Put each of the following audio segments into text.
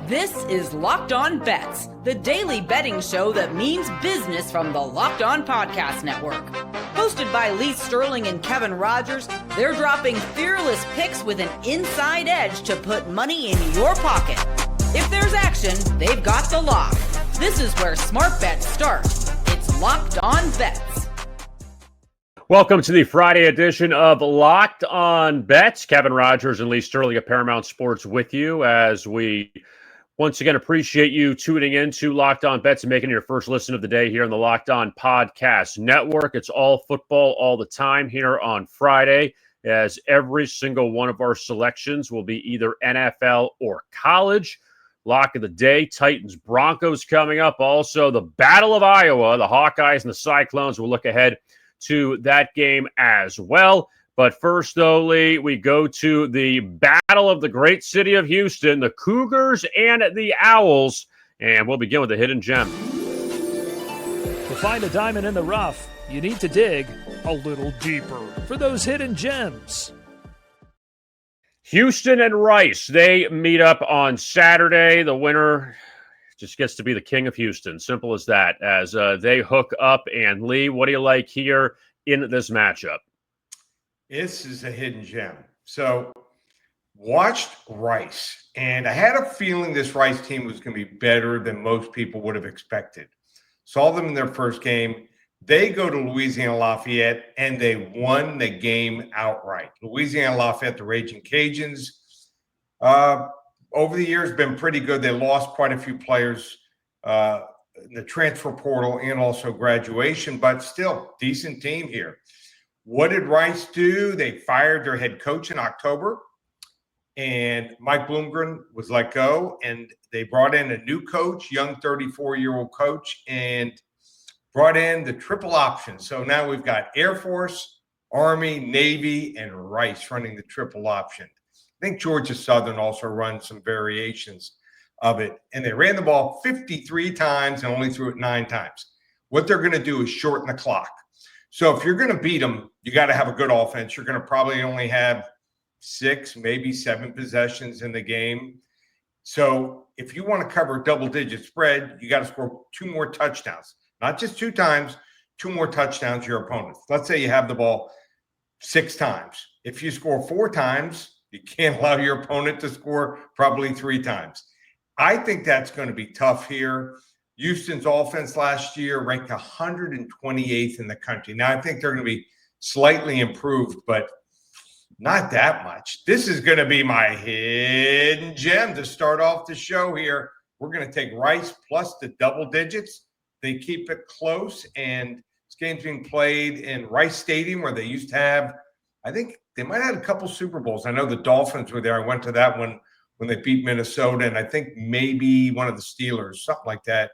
This is Locked On Bets, the daily betting show that means business from the Locked On Podcast Network. Hosted by Lee Sterling and Kevin Rogers, they're dropping fearless picks with an inside edge to put money in your pocket. If there's action, they've got the lock. This is where smart bets start. It's Locked On Bets. Welcome to the Friday edition of Locked On Bets. Kevin Rogers and Lee Sterling of Paramount Sports with you as we once again appreciate you tuning in to Locked On Bets and making your first listen of the day here on the Locked On Podcast Network. It's all football all the time here on Friday, as every single one of our selections will be either NFL or college. Lock of the day, Titans Broncos coming up. Also, the Battle of Iowa, the Hawkeyes and the Cyclones. We'll look ahead to that game as well. But first, though, Lee, we go to the battle of the great city of Houston, the Cougars and the Owls, and we'll begin with the hidden gem. To find a diamond in the rough, you need to dig a little deeper for those hidden gems. Houston and Rice, they meet up on Saturday. The winner just gets to be the king of Houston. Simple as that, as they hook up. And Lee, what do you like here in this matchup? This is a hidden gem. So, watched Rice, and I had a feeling this Rice team was going to be better than most people would have expected. Saw them in their first game. They go to Louisiana Lafayette, and they won the game outright. Louisiana Lafayette, the Raging Cajuns, over the years, been pretty good. They lost quite a few players in the transfer portal and also graduation, but still, decent team here. What did Rice do? They fired their head coach in October, and Mike Bloomgren was let go, and they brought in a new coach, young 34-year-old coach, and brought in the triple option. So now we've got Air Force, Army, Navy, and Rice running the triple option. I think Georgia Southern also runs some variations of it, and they ran the ball 53 times and only threw it 9 times. What they're going to do is shorten the clock. So if you're going to beat them, you got to have a good offense. You're going to probably only have 6, maybe 7 possessions in the game. So if you want to cover a double-digit spread, you got to score 2 more touchdowns. Not just 2 times, 2 more touchdowns to your opponent. Let's say you have the ball 6 times. If you score 4 times, you can't allow your opponent to score probably 3 times. I think that's going to be tough here. Houston's offense last year ranked 128th in the country. Now, I think they're going to be slightly improved, but not that much. This is going to be my hidden gem to start off the show here. We're going to take Rice plus the double digits. They keep it close, and this game's being played in Rice Stadium, where they used to have, I think they might have had a couple Super Bowls. I know the Dolphins were there. I went to that one when they beat Minnesota, and I think maybe one of the Steelers, something like that,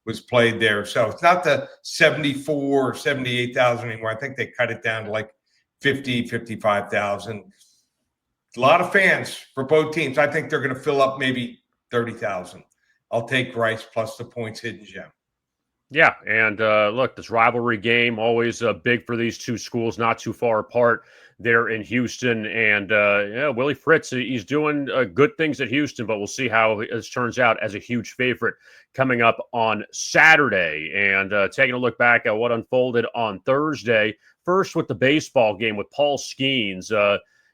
was played there. So it's not the 74 or 78,000 anymore. I think they cut it down to like 50, 55,000. A lot of fans for both teams. I think they're going to fill up maybe 30,000. I'll take Rice plus the points hidden gem. Yeah, and look, this rivalry game, always big for these two schools, not too far apart there in Houston. And Willie Fritz, he's doing good things at Houston, but we'll see how this turns out as a huge favorite coming up on Saturday. And taking a look back at what unfolded on Thursday, first with the baseball game with Paul Skeens.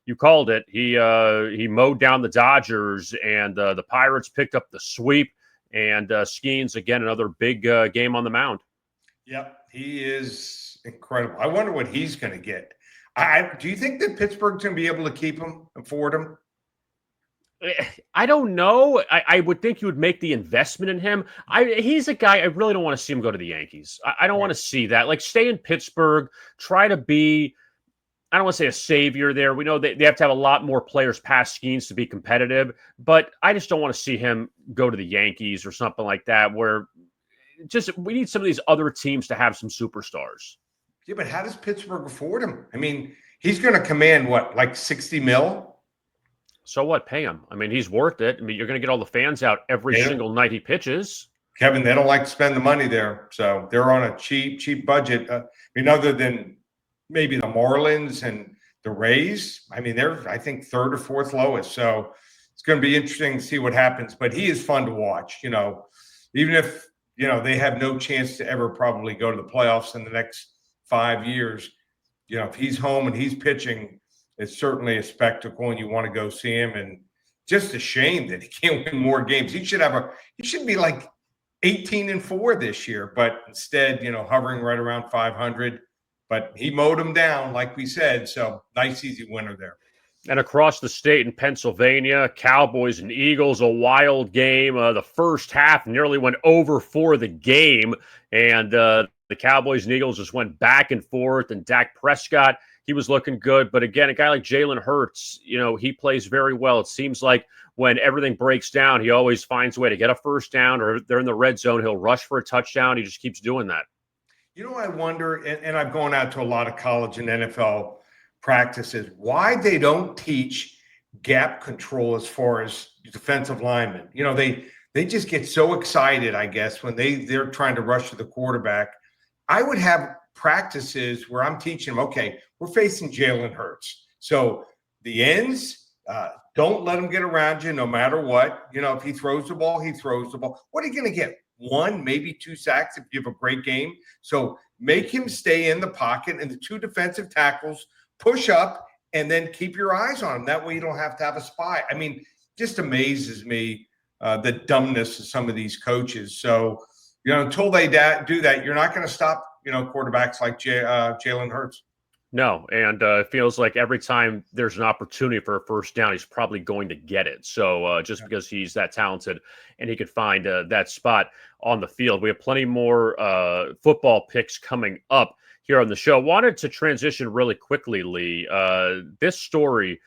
You called it. He mowed down the Dodgers, and the Pirates picked up the sweep. And Skeens, again, another big game on the mound. Yep, he is incredible. I wonder what he's going to get. Do you think that Pittsburgh's going to be able to keep him, afford him? I don't know. I would think you would make the investment in him. He's a guy, I really don't want to see him go to the Yankees. I don't want to see that. Like, stay in Pittsburgh, try to be, I don't want to say a savior there. We know they have to have a lot more players past Skeens to be competitive, but I just don't want to see him go to the Yankees or something like that, where just we need some of these other teams to have some superstars. Yeah, but how does Pittsburgh afford him? I mean, he's going to command what, like 60 mil? So what? Pay him. I mean, he's worth it. I mean, you're going to get all the fans out every single night he pitches. Kevin, they don't like to spend the money there. So they're on a cheap budget. I mean, other than maybe the Marlins and the Rays, I mean, they're, I think, third or fourth lowest. So it's going to be interesting to see what happens. But he is fun to watch. Even if they have no chance to ever probably go to the playoffs in the next 5 years. If he's home and he's pitching, it's certainly a spectacle, and you want to go see him. And just a shame that he can't win more games. He should be like 18-4 this year, but instead, hovering right around 500. But he mowed him down, like we said. So nice, easy winner there. And across the state in Pennsylvania, Cowboys and Eagles, a wild game. The first half nearly went over for the game, and the Cowboys and Eagles just went back and forth. And Dak Prescott, he was looking good. But again, a guy like Jalen Hurts, he plays very well. It seems like when everything breaks down, he always finds a way to get a first down, or they're in the red zone, he'll rush for a touchdown. He just keeps doing that. I wonder, and I've gone out to a lot of college and NFL practices, why they don't teach gap control as far as defensive linemen. They just get so excited, I guess, when they're trying to rush to the quarterback. I would have practices where I'm teaching them, okay, we're facing Jalen Hurts. So the ends, don't let him get around you no matter what. If he throws the ball, he throws the ball. What are you going to get? 1, maybe 2 sacks if you have a great game. So make him stay in the pocket, and the 2 defensive tackles push up, and then keep your eyes on him. That way you don't have to have a spy. I mean, just amazes me the dumbness of some of these coaches. So, until they do that, you're not going to stop, quarterbacks like Jalen Hurts. No, and it feels like every time there's an opportunity for a first down, he's probably going to get it. So just because he's that talented and he could find that spot on the field. We have plenty more football picks coming up here on the show. Wanted to transition really quickly, Lee. This story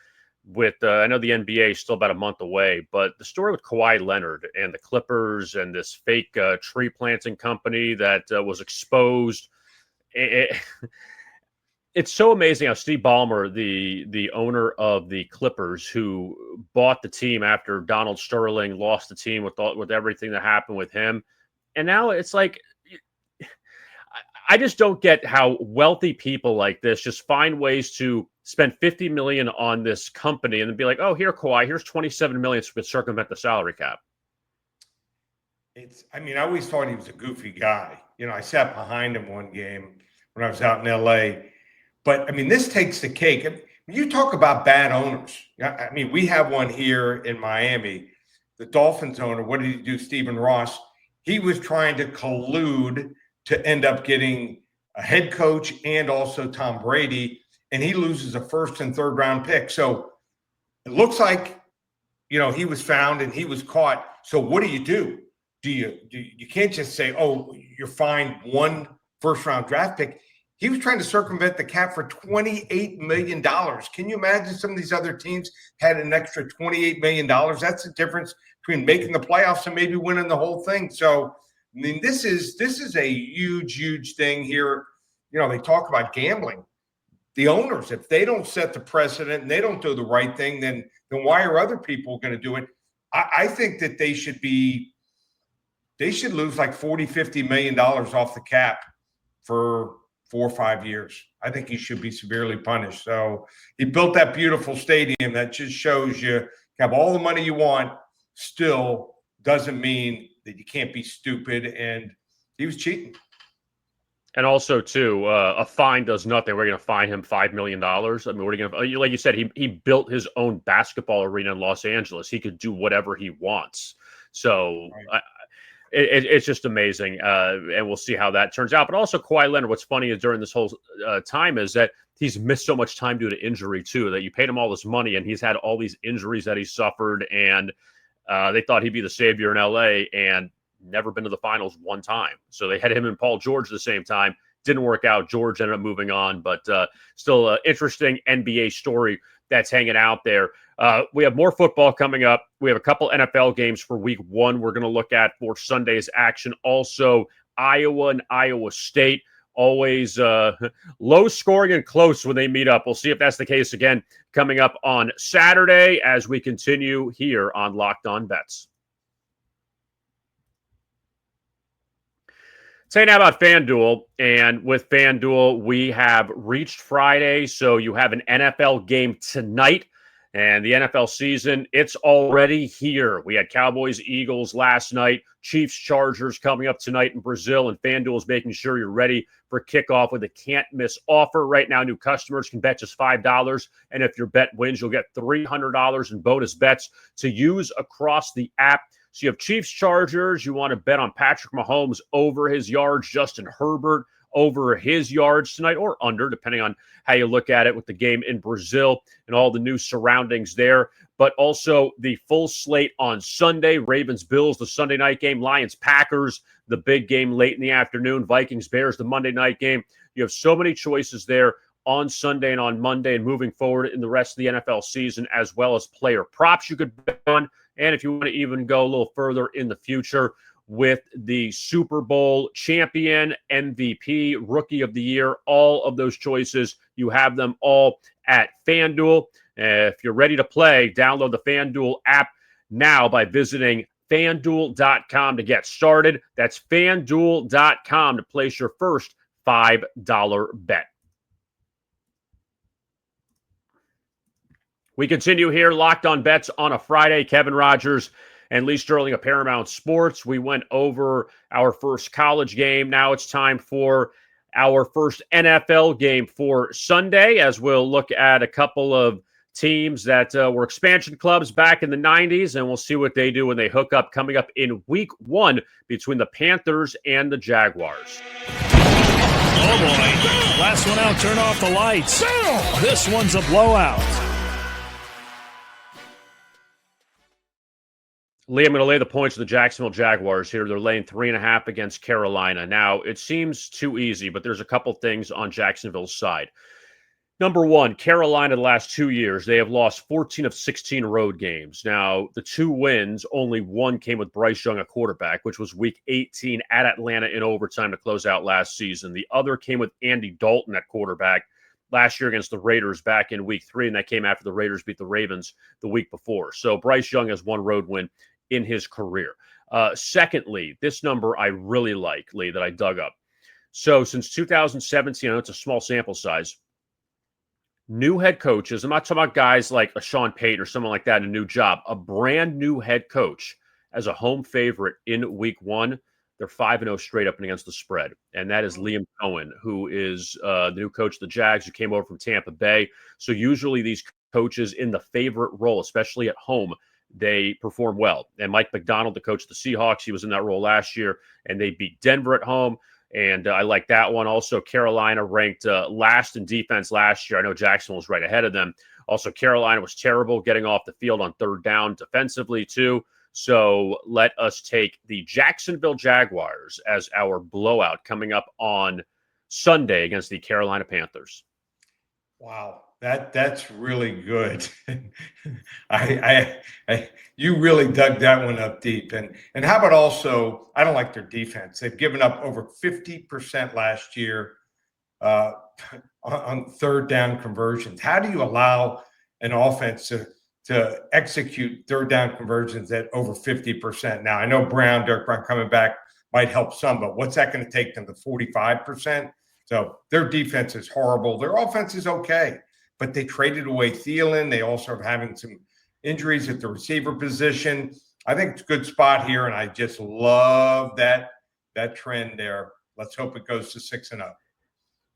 with, I know the NBA is still about a month away, but the story with Kawhi Leonard and the Clippers and this fake tree planting company that was exposed. It's so amazing how Steve Ballmer, the owner of the Clippers, who bought the team after Donald Sterling lost the team with everything that happened with him. And now it's like, I just don't get how wealthy people like this just find ways to spend $50 million on this company and then be like, oh, here, Kawhi, here's $27 million to circumvent the salary cap. I always thought he was a goofy guy. I sat behind him one game when I was out in LA. But, this takes the cake. You talk about bad owners. We have one here in Miami. The Dolphins owner, what did he do, Stephen Ross? He was trying to collude to end up getting a head coach and also Tom Brady, and he loses a first and third round pick. So it looks like, he was found and he was caught. So what do? You can't just say, oh, you're fined 1 first round draft pick. He was trying to circumvent the cap for $28 million. Can you imagine some of these other teams had an extra $28 million? That's the difference between making the playoffs and maybe winning the whole thing. So, this is a huge, huge thing here. They talk about gambling. The owners, if they don't set the precedent and they don't do the right thing, then why are other people going to do it? I think that they should lose like $40-50 million off the cap for 4 or 5 years. I think he should be severely punished. So he built that beautiful stadium that just shows you have all the money you want, still doesn't mean that you can't be stupid, and he was cheating. And also, too, a fine does nothing. We're going to fine him $5 million. We're going to, like you said, he built his own basketball arena in Los Angeles. He could do whatever he wants. So right. It's just amazing, and we'll see how that turns out. But also, Kawhi Leonard, what's funny is during this whole time is that he's missed so much time due to injury, too, that you paid him all this money, and he's had all these injuries that he suffered, and they thought he'd be the savior in L.A., and never been to the finals one time. So they had him and Paul George at the same time. Didn't work out. George ended up moving on, but still an interesting NBA story that's hanging out there. We have more football coming up. We have a couple NFL games for week 1 we're going to look at for Sunday's action. Also, Iowa and Iowa State, always low scoring and close when they meet up. We'll see if that's the case again coming up on Saturday as we continue here on Locked On Bets. Say now about FanDuel, and with FanDuel, we have reached Friday, so you have an NFL game tonight, And the NFL season, it's already here. We had Cowboys, Eagles last night, Chiefs, Chargers coming up tonight in Brazil, and FanDuel is making sure you're ready for kickoff with a can't-miss offer. Right now, new customers can bet just $5, and if your bet wins, you'll get $300 in bonus bets to use across the app. So you have Chiefs, Chargers. You want to bet on Patrick Mahomes over his yards, Justin Herbert over his yards tonight, or under, depending on how you look at it with the game in Brazil and all the new surroundings there. But also the full slate on Sunday, Ravens-Bills, the Sunday night game, Lions-Packers, the big game late in the afternoon, Vikings-Bears, the Monday night game. You have so many choices there on Sunday and on Monday and moving forward in the rest of the NFL season, as well as player props you could bet on. And if you want to even go a little further in the future, with the Super Bowl champion, MVP, Rookie of the Year, all of those choices, you have them all at FanDuel. If you're ready to play, download the FanDuel app now by visiting FanDuel.com to get started. That's FanDuel.com to place your first $5 bet. We continue here, Locked On Bets on a Friday. Kevin Rogers and Lee Sterling of Paramount Sports. We went over our first college game. Now it's time for our first NFL game for Sunday, as we'll look at a couple of teams that were expansion clubs back in the 90s, and we'll see what they do when they hook up coming up in week 1 between the Panthers and the Jaguars. Oh, boy. Last one out, turn off the lights. This one's a blowout. Lee, I'm going to lay the points of the Jacksonville Jaguars here. They're laying 3.5 against Carolina. Now, it seems too easy, but there's a couple things on Jacksonville's side. Number one, Carolina the last 2 years, they have lost 14 of 16 road games. Now, the 2 wins, only one came with Bryce Young at quarterback, which was week 18 at Atlanta in overtime to close out last season. The other came with Andy Dalton at quarterback last year against the Raiders back in week 3, and that came after the Raiders beat the Ravens the week before. So Bryce Young has one road win in his career. Secondly, this number I really like, Lee, that I dug up. So since 2017, I know it's a small sample size, new head coaches, I'm not talking about guys like a Sean Payton or someone like that in a new job, a brand new head coach as a home favorite in week 1, they're 5-0 straight up and against the spread. And that is Liam Cohen, who is the new coach of the Jags, who came over from Tampa Bay. So usually these coaches in the favorite role, especially at home, they perform well. And Mike McDonald, the coach of the Seahawks, he was in that role last year, and they beat Denver at home. And I like that one. Also, Carolina ranked last in defense last year. I know Jacksonville was right ahead of them. Also, Carolina was terrible getting off the field on third down defensively, too. So let us take the Jacksonville Jaguars as our blowout coming up on Sunday against the Carolina Panthers. Wow. That's really good. You really dug that one up deep. And how about also, I don't like their defense. They've given up over 50% last year on third down conversions. How do you allow an offense to execute third down conversions at over 50%? Now, I know Derek Brown coming back might help some, but what's that going to take them to 45%? So their defense is horrible. Their offense is okay. But they traded away Thielen. They also are having some injuries at the receiver position. I think it's a good spot here, and I just love that trend there. Let's hope it goes to 6-0.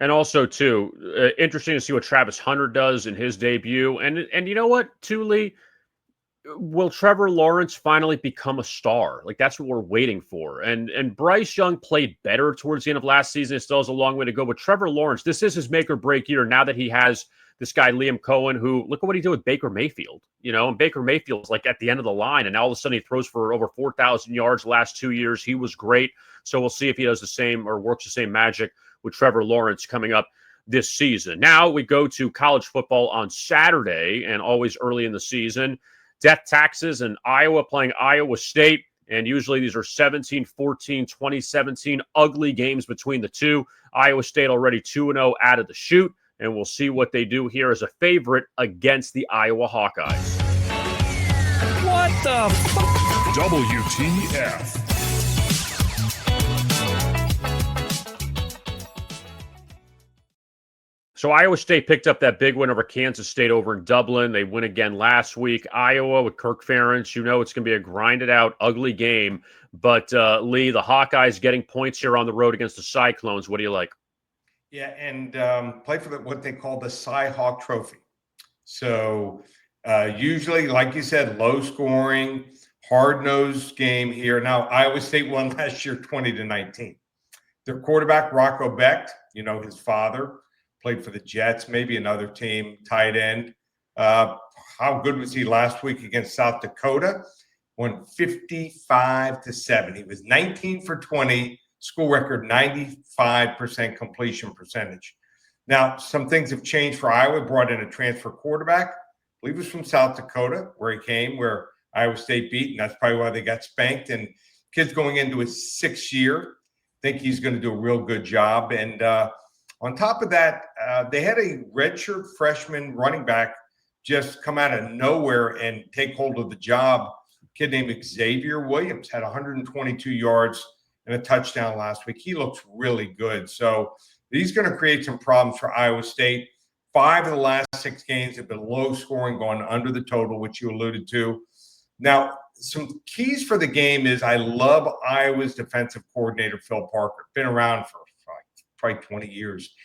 And also, too, interesting to see what Travis Hunter does in his debut. And you know what, too, Lee? Will Trevor Lawrence finally become a star? Like, that's what we're waiting for. And Bryce Young played better towards the end of last season. It still has a long way to go. But Trevor Lawrence, this is his make or break year now that he has this guy, Liam Cohen, who, look at what he did with Baker Mayfield, and Baker Mayfield's like at the end of the line, and now all of a sudden he throws for over 4,000 yards the last 2 years. He was great. So we'll see if he does the same or works the same magic with Trevor Lawrence coming up this season. Now we go to college football on Saturday, and always early in the season. Death taxes and Iowa playing Iowa State. And usually these are 17-14, 2017, ugly games between the two. Iowa State already 2-0 out of the chute. And we'll see what they do here as a favorite against the Iowa Hawkeyes. What the fuck? WTF. So Iowa State picked up that big win over Kansas State over in Dublin. They win again last week. Iowa with Kirk Ferentz, you know it's going to be a grinded-out, ugly game. But, Lee, the Hawkeyes getting points here on the road against the Cyclones. What do you like? Yeah, and play for what they call the Cy-Hawk Trophy. So usually, like you said, low-scoring, hard-nosed game here. Now, Iowa State won last year 20-19. Their quarterback, Rocco Becht, you know, his father, played for the Jets, maybe another team, tight end. How good was he last week against South Dakota? Won 55-7. He was 19 for 20, school record 95% completion percentage. Now, some things have changed for Iowa. Brought in a transfer quarterback. I believe it was from South Dakota, where he came, where Iowa State beat, and that's probably why they got spanked. And kid's going into his 6th year. I think he's going to do a real good job. And on top of that, they had a redshirt freshman running back just come out of nowhere and take hold of the job. A kid named Xavier Williams had 122 yards and a touchdown last week. He looks really good. So he's going to create some problems for Iowa State. 5 of the last 6 games have been low scoring, going under the total, which you alluded to. Now, some keys for the game is I love Iowa's defensive coordinator, Phil Parker. Been around for probably 20 years.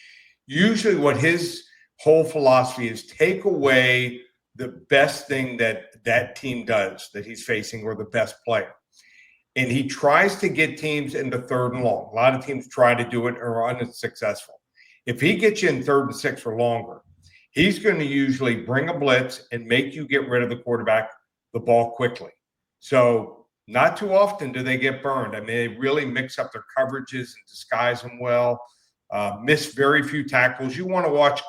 Usually what his whole philosophy is, take away the best thing that team does that he's facing, or the best player. And he tries to get teams into 3rd and long. A lot of teams try to do it and are unsuccessful. If he gets you in 3rd and 6 or longer, he's going to usually bring a blitz and make you get rid of the quarterback, the ball quickly. So not too often do they get burned. I mean, they really mix up their coverages and disguise them well. Miss very few tackles. You want to watch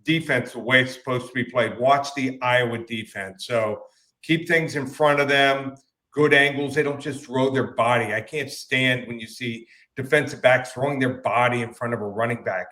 defense the way it's supposed to be played. Watch the Iowa defense. So keep things in front of them, good angles. They don't just throw their body. I can't stand when you see defensive backs throwing their body in front of a running back.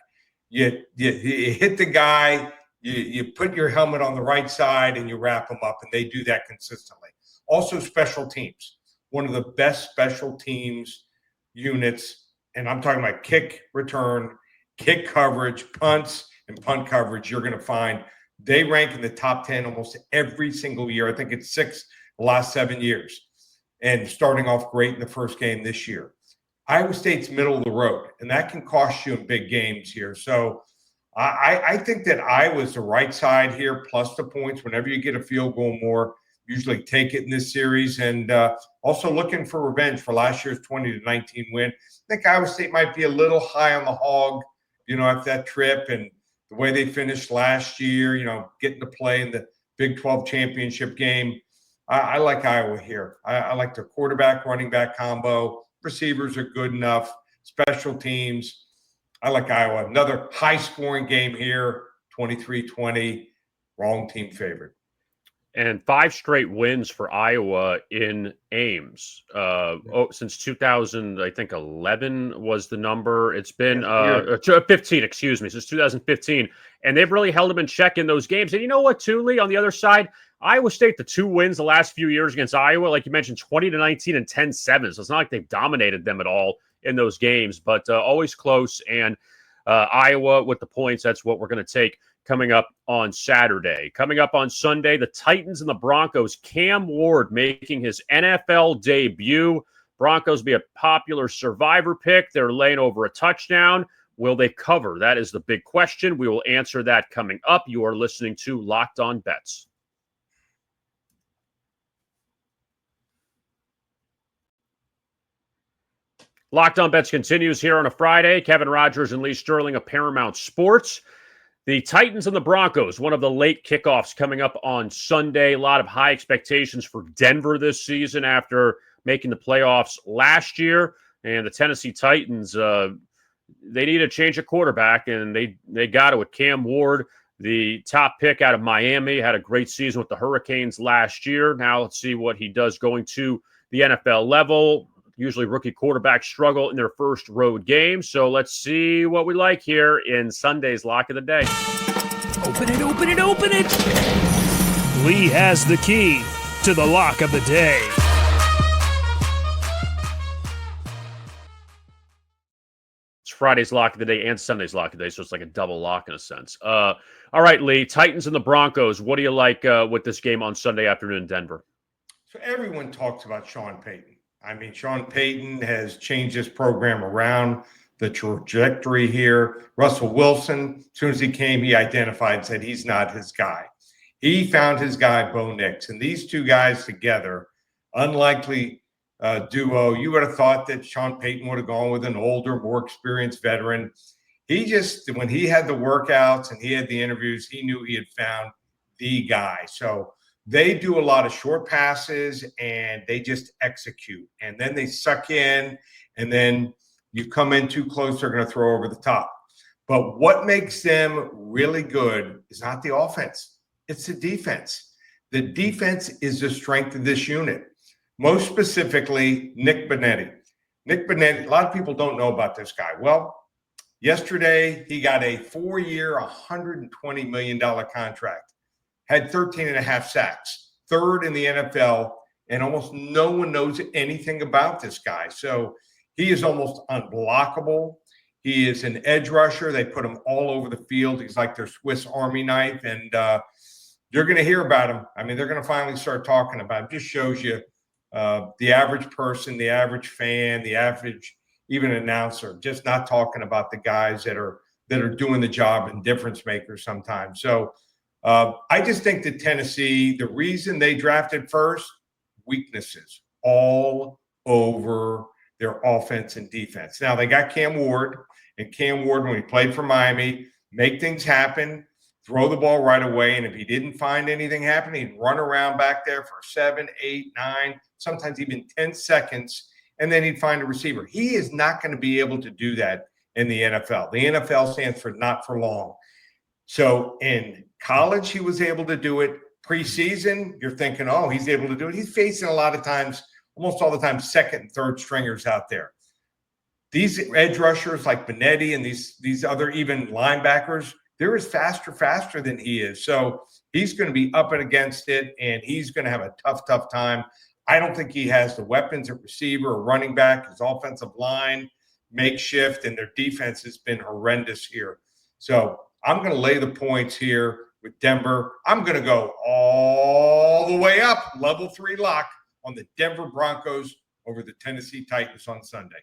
You hit the guy, you put your helmet on the right side, and you wrap them up, and they do that consistently. Also, special teams. One of the best special teams units, and I'm talking about kick return, kick coverage, punts, and punt coverage, you're going to find they rank in the top 10 almost every single year. I think it's 6 the last 7 years, and starting off great in the first game this year. Iowa State's middle of the road, and that can cost you in big games here. So I think that Iowa's the right side here, plus the points. Whenever you get a field goal more, usually take it in this series. And also looking for revenge for last year's 20-19 win. I think Iowa State might be a little high on the hog, you know, after that trip and the way they finished last year, you know, getting to play in the Big 12 championship game. I like Iowa here. I like their quarterback, running back combo. Receivers are good enough. Special teams. I like Iowa. Another high-scoring game here, 23-20. Wrong team favorite. And 5 straight wins for Iowa in Ames. Since 2000, I think 11 was the number. It's been 15, excuse me, since 2015. And they've really held them in check in those games. And you know what, too, Lee, on the other side, Iowa State, the 2 wins the last few years against Iowa, like you mentioned, 20-19 and 10-7. So it's not like they've dominated them at all in those games, but always close. And Iowa with the points, that's what we're going to take coming up on Saturday. Coming up on Sunday, the Titans and the Broncos. Cam Ward making his NFL debut. Broncos be a popular survivor pick. They're laying over a touchdown. Will they cover? That is the big question. We will answer that coming up. You are listening to Locked On Bets. Locked On Bets continues here on a Friday. Kevin Rogers and Lee Sterling of Paramount Sports. The Titans and the Broncos, one of the late kickoffs coming up on Sunday. A lot of high expectations for Denver this season after making the playoffs last year. And the Tennessee Titans, they need a change of quarterback, and they got it with Cam Ward, the top pick out of Miami. Had a great season with the Hurricanes last year. Now let's see what he does going to the NFL level. Usually rookie quarterbacks struggle in their first road game. So let's see what we like here in Sunday's Lock of the Day. Open it, open it, open it. Lee has the key to the Lock of the Day. It's Friday's lock of the day and Sunday's lock of the day, so it's like a double lock in a sense. All right, Lee, Titans and the Broncos. What do you like with this game on Sunday afternoon in Denver? So everyone talks about Sean Payton. I mean, Sean Payton has changed his program around, the trajectory here. Russell Wilson, as soon as he came, he identified and said he's not his guy. He found his guy, Bo Nix. And these two guys together, unlikely duo. You would have thought that Sean Payton would have gone with an older, more experienced veteran. He just, when he had the workouts and he had the interviews, he knew he had found the guy. So they do a lot of short passes and they just execute. And then they suck in, and then you come in too close, they're going to throw over the top. But what makes them really good is not the offense. It's the defense. The defense is the strength of this unit. Most specifically, Nick Bonetti. Nick Bonetti, a lot of people don't know about this guy. Well, yesterday he got a 4-year, $120 million contract. Had 13 and a half sacks, third in the NFL, and almost no one knows anything about this guy. So he is almost unblockable. He is an edge rusher. They put him all over the field. He's like their Swiss Army knife, and you're going to hear about him. I mean, they're going to finally start talking about him. Just shows you the average person, the average fan, the average even announcer, just not talking about the guys that are doing the job and difference makers sometimes. So I just think that Tennessee, the reason they drafted first, weaknesses all over their offense and defense. Now, they got Cam Ward, and Cam Ward, when he played for Miami, make things happen, throw the ball right away, and if he didn't find anything happening, he'd run around back there for 7, 8, 9, sometimes even 10 seconds, and then he'd find a receiver. He is not going to be able to do that in the NFL. The NFL stands for not for long. So in college, he was able to do it. Preseason, you're thinking, oh, he's able to do it. He's facing a lot of times, almost all the time, second and third stringers out there. These edge rushers like Bonetti and these other even linebackers, they're as faster than he is. So he's going to be up and against it, and he's going to have a tough time. I don't think he has the weapons at receiver or running back. His offensive line, makeshift, and their defense has been horrendous here. So I'm going to lay the points here with Denver. I'm going to go all the way up, level 3 lock on the Denver Broncos over the Tennessee Titans on Sunday.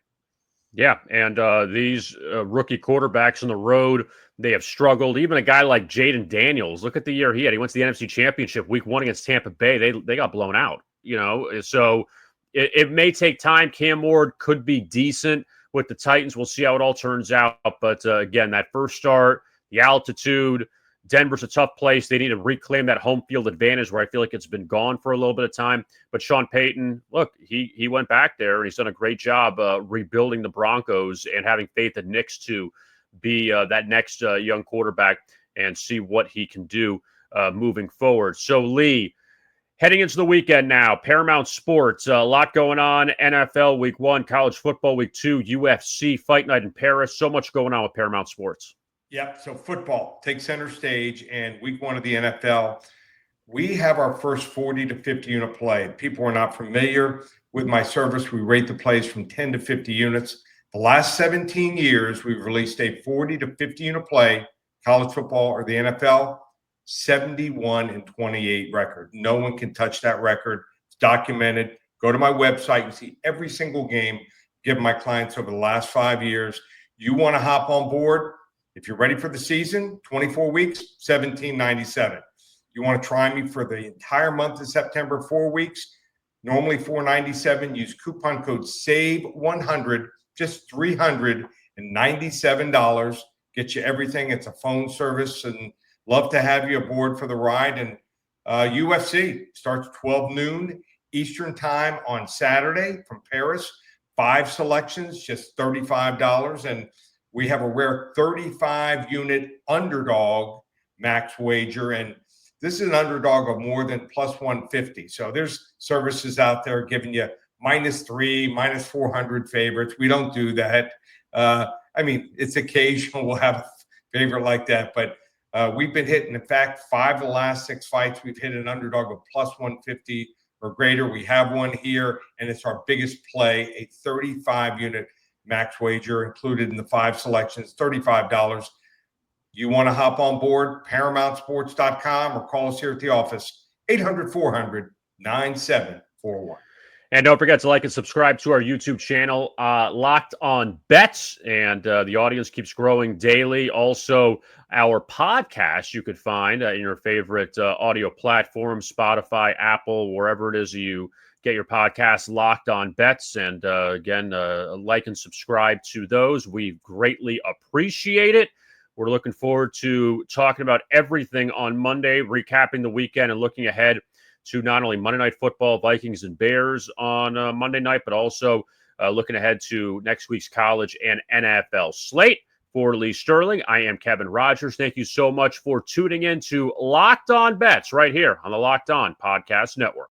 Yeah, and these rookie quarterbacks on the road, they have struggled. Even a guy like Jaden Daniels, look at the year he had. He went to the NFC Championship week 1 against Tampa Bay. They got blown out, you know. So it may take time. Cam Ward could be decent with the Titans. We'll see how it all turns out. But, again, that first start, the altitude, Denver's a tough place. They need to reclaim that home field advantage where I feel like it's been gone for a little bit of time. But Sean Payton, look, he went back there and he's done a great job rebuilding the Broncos and having faith in Nix to be that next young quarterback and see what he can do moving forward. So, Lee, heading into the weekend now, Paramount Sports, a lot going on. NFL week 1, college football week 2, UFC, Fight Night in Paris. So much going on with Paramount Sports. Yep. So football takes center stage, and week 1 of the NFL, we have our first 40 to 50 unit play. People are not familiar with my service. We rate the plays from 10 to 50 units. The last 17 years, we've released a 40 to 50 unit play, college football or the NFL, 71-28 record. No one can touch that record. It's documented. Go to my website and see every single game given my clients over the last 5 years. You want to hop on board? If you're ready for the season, 24 weeks, $17.97. You want to try me for the entire month of September, 4 weeks, normally $4.97. Use coupon code SAVE100, just $397. Get you everything. It's a phone service, and love to have you aboard for the ride. And UFC starts 12 noon Eastern time on Saturday from Paris. 5 selections, just $35. And we have a rare 35-unit underdog max wager, and this is an underdog of more than plus 150. So there's services out there giving you -3, -400 favorites. We don't do that. I mean, it's occasional we'll have a favorite like that, but we've been hitting, in fact, 5 of the last 6 fights, we've hit an underdog of plus 150 or greater. We have one here, and it's our biggest play, a 35-unit max wager included in the 5 selections, $35. You want to hop on board, ParamountSports.com, or call us here at the office, 800-400-9741. And don't forget to like and subscribe to our YouTube channel, Locked On Bets. And the audience keeps growing daily. Also, our podcast you could find in your favorite audio platform, Spotify, Apple, wherever it is you get your podcast, Locked On Bets. And again, like and subscribe to those. We greatly appreciate it. We're looking forward to talking about everything on Monday, recapping the weekend and looking ahead to not only Monday Night Football, Vikings and Bears on Monday night, but also looking ahead to next week's college and NFL slate. For Lee Sterling, I am Kevin Rogers. Thank you so much for tuning in to Locked On Bets right here on the Locked On Podcast Network.